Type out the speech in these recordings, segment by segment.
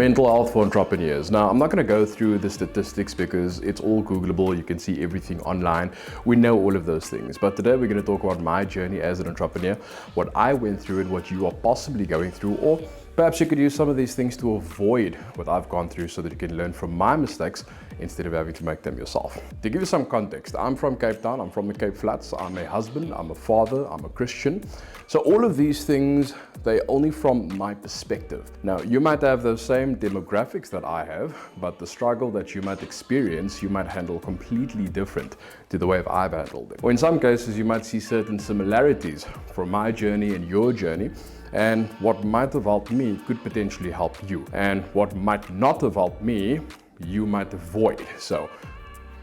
mental health for entrepreneurs. Now, I'm not going to go through the statistics because it's all Googleable. You can see everything online. We know all of those things. But today we're going to talk about my journey as an entrepreneur, what I went through and what you are possibly going through, or perhaps you could use some of these things to avoid what I've gone through so that you can learn from my mistakes instead of having to make them yourself. To give you some context, I'm from Cape Town, I'm from the Cape Flats, I'm a husband, I'm a father, I'm a Christian. So all of these things, they're only from my perspective. Now, you might have those same demographics that I have, but the struggle that you might experience, you might handle completely different to the way I've handled it. Or in some cases, you might see certain similarities from my journey and your journey. And what might have helped me could potentially help you. And what might not have helped me, you might avoid. So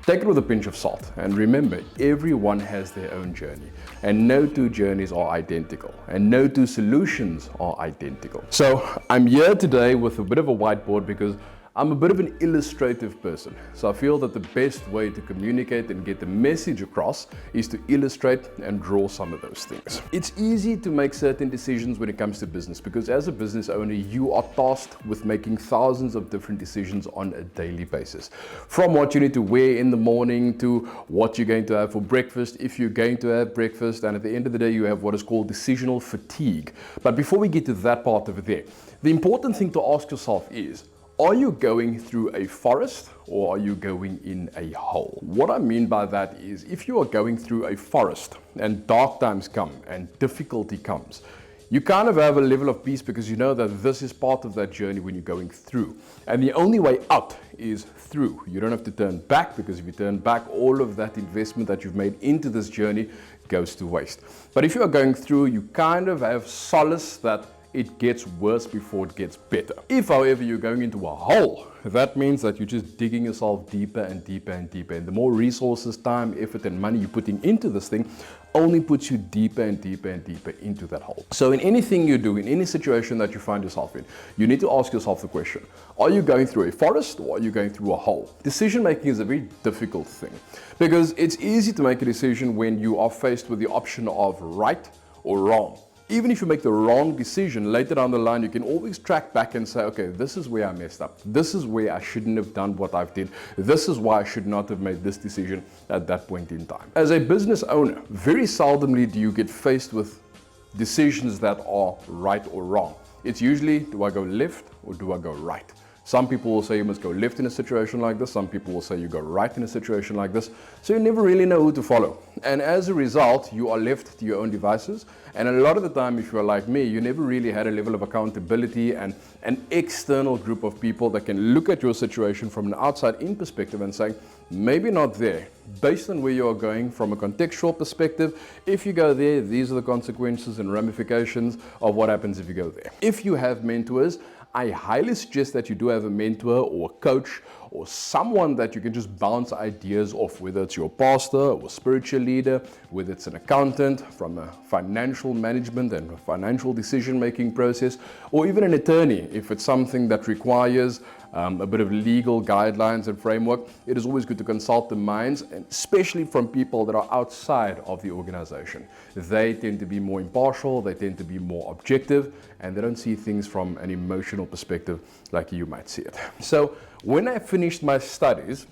take it with a pinch of salt. And remember, everyone has their own journey. And no two journeys are identical. And no two solutions are identical. So I'm here today with a bit of a whiteboard because I'm a bit of an illustrative person. So I feel that the best way to communicate and get the message across is to illustrate and draw some of those things. It's easy to make certain decisions when it comes to business because as a business owner, you are tasked with making thousands of different decisions on a daily basis. From what you need to wear in the morning to what you're going to have for breakfast, if you're going to have breakfast, and at the end of the day, you have what is called decisional fatigue. But before we get to that part of it there, the important thing to ask yourself is, are you going through a forest or are you going in a hole? What I mean by that is if you are going through a forest and dark times come and difficulty comes, you kind of have a level of peace because you know that this is part of that journey when you're going through. And the only way out is through. You don't have to turn back because if you turn back, all of that investment that you've made into this journey goes to waste. But if you are going through, you kind of have solace that it gets worse before it gets better. If, however, you're going into a hole, that means that you're just digging yourself deeper and deeper and deeper. And the more resources, time, effort, and money you're putting into this thing only puts you deeper and deeper and deeper into that hole. So in anything you do, in any situation that you find yourself in, you need to ask yourself the question, are you going through a forest or are you going through a hole? Decision making is a very difficult thing because it's easy to make a decision when you are faced with the option of right or wrong. Even if you make the wrong decision, later down the line, you can always track back and say, okay, this is where I messed up. This is where I shouldn't have done what I've did. This is why I should not have made this decision at that point in time. As a business owner, very seldomly do you get faced with decisions that are right or wrong. It's usually, do I go left or do I go right? Some people will say you must go left in a situation like this. Some people will say you go right in a situation like this. So you never really know who to follow. And as a result, you are left to your own devices. And a lot of the time, if you're like me, you never really had a level of accountability and an external group of people that can look at your situation from an outside-in perspective and say, maybe not there. Based on where you are going from a contextual perspective, if you go there, these are the consequences and ramifications of what happens if you go there. If you have mentors, I highly suggest that you do have a mentor or a coach or someone that you can just bounce ideas off, whether it's your pastor or spiritual leader, whether it's an accountant from a financial management and a financial decision-making process, or even an attorney if it's something that requires a bit of legal guidelines and framework. It is always good to consult the minds, and especially from people that are outside of the organization. They tend to be more impartial, they tend to be more objective, and they don't see things from an emotional perspective like you might see it. So when I finished my studies,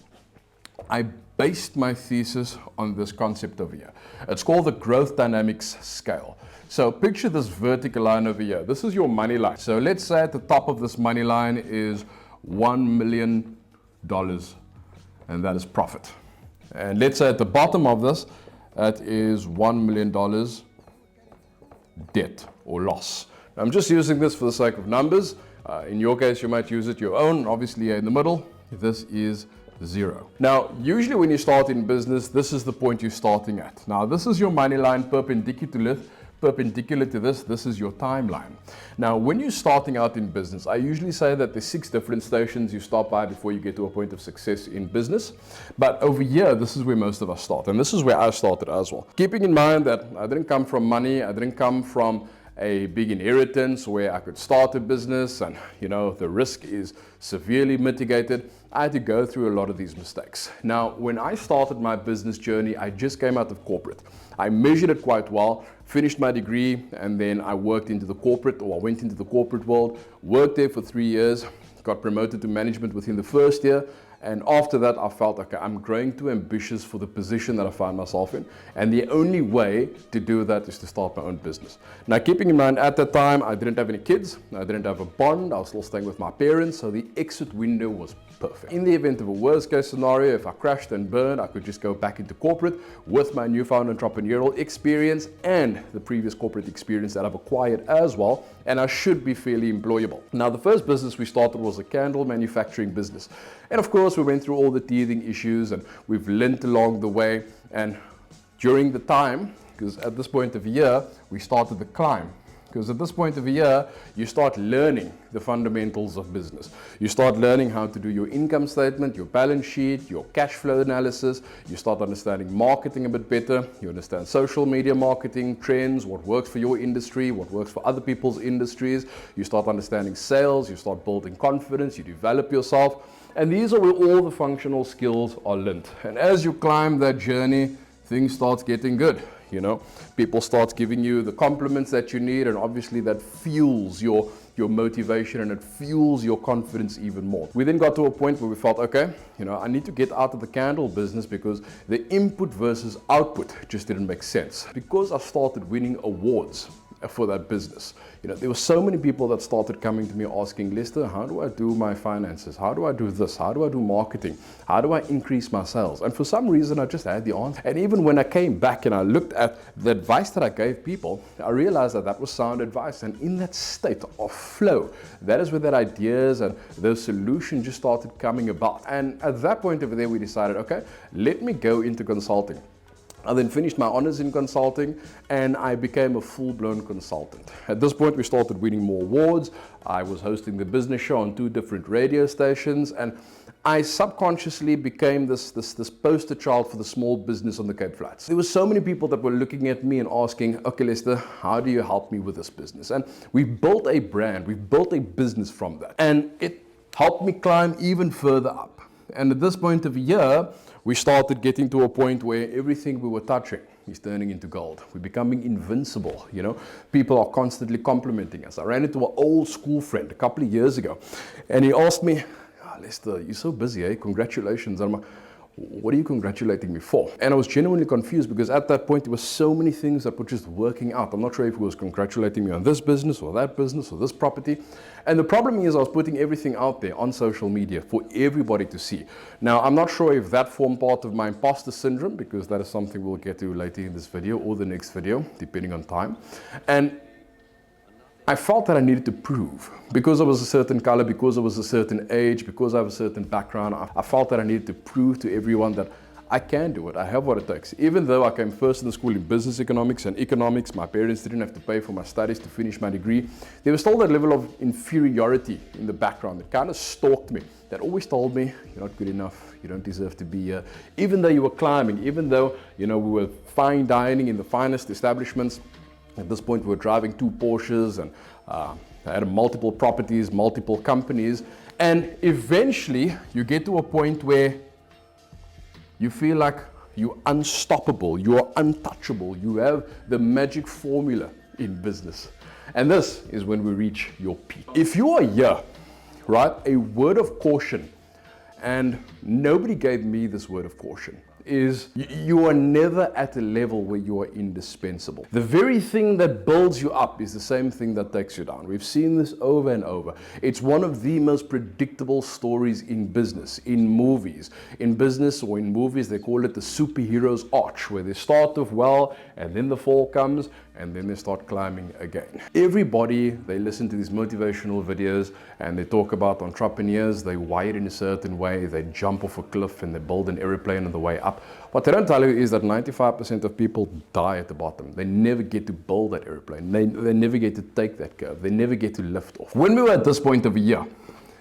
I based my thesis on this concept over here. It's called the growth dynamics scale. So picture this vertical line over here. This is your money line. So let's say at the top of this money line is $1 million, and that is profit. And let's say at the bottom of this, that is $1 million debt or loss. I'm just using this for the sake of numbers. In your case, you might use it your own. Obviously, in the middle, this is 0. Now, usually when you start in business, this is the point you're starting at. Now, this is your money line perpendicular to this. This is your timeline. Now, when you're starting out in business, I usually say that there's 6 different stations you start by before you get to a point of success in business. But over here, this is where most of us start. And this is where I started as well. Keeping in mind that I didn't come from money. I didn't come from a big inheritance where I could start a business and, the risk is severely mitigated. I had to go through a lot of these mistakes. Now, when I started my business journey, I just came out of corporate. I measured it quite well, finished my degree, and then I worked into the corporate, or I went into the corporate world, worked there for 3 years, got promoted to management within the first year. And after that, I felt, okay, I'm growing too ambitious for the position that I find myself in. And the only way to do that is to start my own business. Now, keeping in mind, at that time, I didn't have any kids. I didn't have a bond. I was still staying with my parents. So the exit window was perfect. In the event of a worst case scenario, if I crashed and burned, I could just go back into corporate with my newfound entrepreneurial experience and the previous corporate experience that I've acquired as well. And I should be fairly employable. Now, the first business we started was a candle manufacturing business. And of course, we went through all the teething issues and we've learned along the way. And during the time, because at this point of the year, we started the climb. Because at this point of the year, you start learning the fundamentals of business. You start learning how to do your income statement, your balance sheet, your cash flow analysis. You start understanding marketing a bit better. You understand social media marketing, trends, what works for your industry, what works for other people's industries. You start understanding sales. You start building confidence. You develop yourself. And these are where all the functional skills are learned. And as you climb that journey, things start getting good. You know, people start giving you the compliments that you need, and obviously that fuels your motivation and it fuels your confidence even more. We then got to a point where we felt, okay, you know, I need to get out of the candle business because the input versus output just didn't make sense. Because I started winning awards for that business. You know, there were so many people that started coming to me asking, Lester, how do I do my finances? How do I do this? How do I do marketing? How do I increase my sales? And for some reason, I just had the answer. And even when I came back and I looked at the advice that I gave people, I realized that that was sound advice. And in that state of flow, that is where that ideas and those solutions just started coming about. And at that point over there, we decided, okay, let me go into consulting. I then finished my honors in consulting and I became a full-blown consultant. At this point, we started winning more awards. I was hosting the business show on 2 different radio stations, and I subconsciously became this poster child for the small business on the Cape Flats. There were so many people that were looking at me and asking, okay, Lester, how do you help me with this business? And we built a brand, we built a business from that. And it helped me climb even further up. And at this point of the year, we started getting to a point where everything we were touching is turning into gold. We're becoming invincible, you know. People are constantly complimenting us. I ran into an old school friend a couple of years ago, and he asked me, Lester, you're so busy, eh? Congratulations. And I'm like, what are you congratulating me for? And I was genuinely confused because at that point there were so many things that were just working out. I'm not sure if he was congratulating me on this business or that business or this property. And the problem is I was putting everything out there on social media for everybody to see. Now, I'm not sure if that formed part of my imposter syndrome, because that is something we'll get to later in this video or the next video, depending on time. And I felt that I needed to prove, because I was a certain color, because I was a certain age, because I have a certain background, I felt that I needed to prove to everyone that I can do it, I have what it takes. Even though I came first in the school in business economics and economics, my parents didn't have to pay for my studies to finish my degree, there was still that level of inferiority in the background that kind of stalked me, that always told me, you're not good enough, you don't deserve to be here. Even though you were climbing, even though, you know, we were fine dining in the finest establishments. At this point, we were driving 2 Porsches and I had multiple properties, multiple companies. And eventually, you get to a point where you feel like you're unstoppable, you are untouchable, you have the magic formula in business. And this is when we reach your peak. If you are here, right, a word of caution, and nobody gave me this word of caution, is you are never at a level where you are indispensable. The very thing that builds you up is the same thing that takes you down. We've seen this over and over. It's one of the most predictable stories in business, in movies. In business or in movies, they call it the superhero's arch, where they start off well and then the fall comes and then they start climbing again. Everybody, they listen to these motivational videos and they talk about entrepreneurs, they wire in a certain way, they jump off a cliff and they build an airplane on the way up. What they don't tell you is that 95% of people die at the bottom. They never get to build that airplane. They never get to take that curve. They never get to lift off. When we were at this point of the year,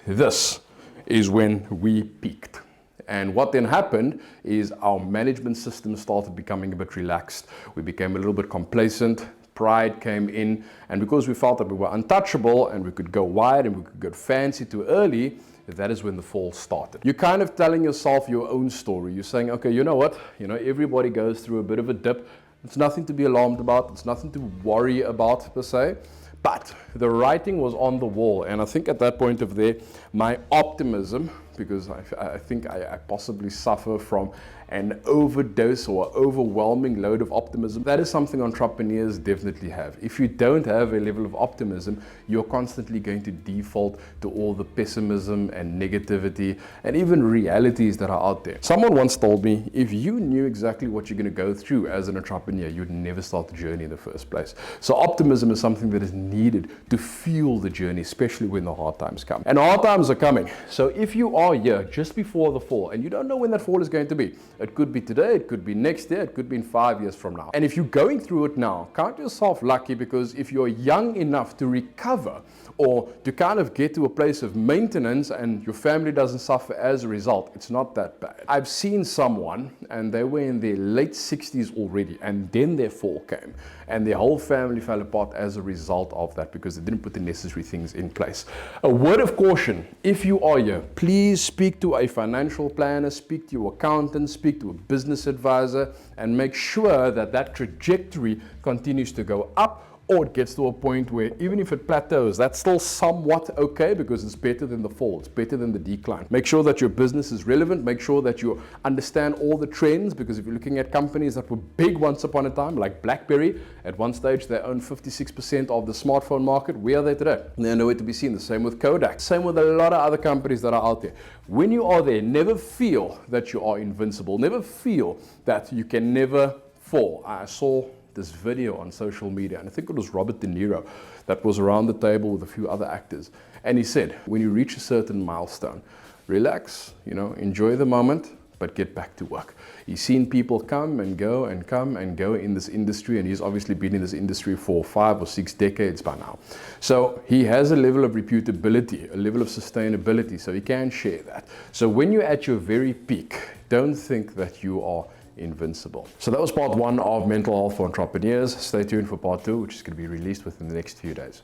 this is when we peaked. And what then happened is our management system started becoming a bit relaxed. We became a little bit complacent. Pride came in. And because we felt that we were untouchable and we could go wide and we could go fancy too early, that is when the fall started. You're kind of telling yourself your own story. You're saying, okay, you know what? You know, everybody goes through a bit of a dip. It's nothing to be alarmed about. It's nothing to worry about per se. But the writing was on the wall, and I think at that point of there, my optimism, because I think I possibly suffer from an overdose or overwhelming load of optimism. That is something entrepreneurs definitely have. If you don't have a level of optimism, you're constantly going to default to all the pessimism and negativity and even realities that are out there. Someone once told me, if you knew exactly what you're going to go through as an entrepreneur, you'd never start the journey in the first place. So optimism is something that is needed to fuel the journey, especially when the hard times come. And hard times are coming. So if you are here just before the fall and you don't know when that fall is going to be, it could be today, it could be next year, it could be in 5 years from now. And if you're going through it now, count yourself lucky, because if you're young enough to recover or to kind of get to a place of maintenance and your family doesn't suffer as a result, it's not that bad. I've seen someone and they were in their late 60s already, and then their fall came and their whole family fell apart as a result of that because they didn't put the necessary things in place. A word of caution, if you are here, please speak to a financial planner, speak to your accountant, speak to a business advisor, and make sure that that trajectory continues to go up, or it gets to a point where even if it plateaus, that's still somewhat okay, because it's better than the fall, it's better than the decline. Make sure that your business is relevant, make sure that you understand all the trends, because if you're looking at companies that were big once upon a time, like BlackBerry, at one stage they owned 56% of the smartphone market. Where are they today? They're nowhere to be seen. The same with Kodak, same with a lot of other companies that are out there. When you are there, never feel that you are invincible, never feel that you can never fall. I saw this video on social media, and I think it was Robert De Niro that was around the table with a few other actors, and he said, when you reach a certain milestone, relax, enjoy the moment, but get back to work. He's seen people come and go and come and go in this industry, and he's obviously been in this industry for 5 or 6 decades by now. So he has a level of reputability, a level of sustainability, so he can share that. So when you're at your very peak, don't think that you are invincible. So that was part 1 of Mental Health for Entrepreneurs. Stay tuned for part 2, which is going to be released within the next few days.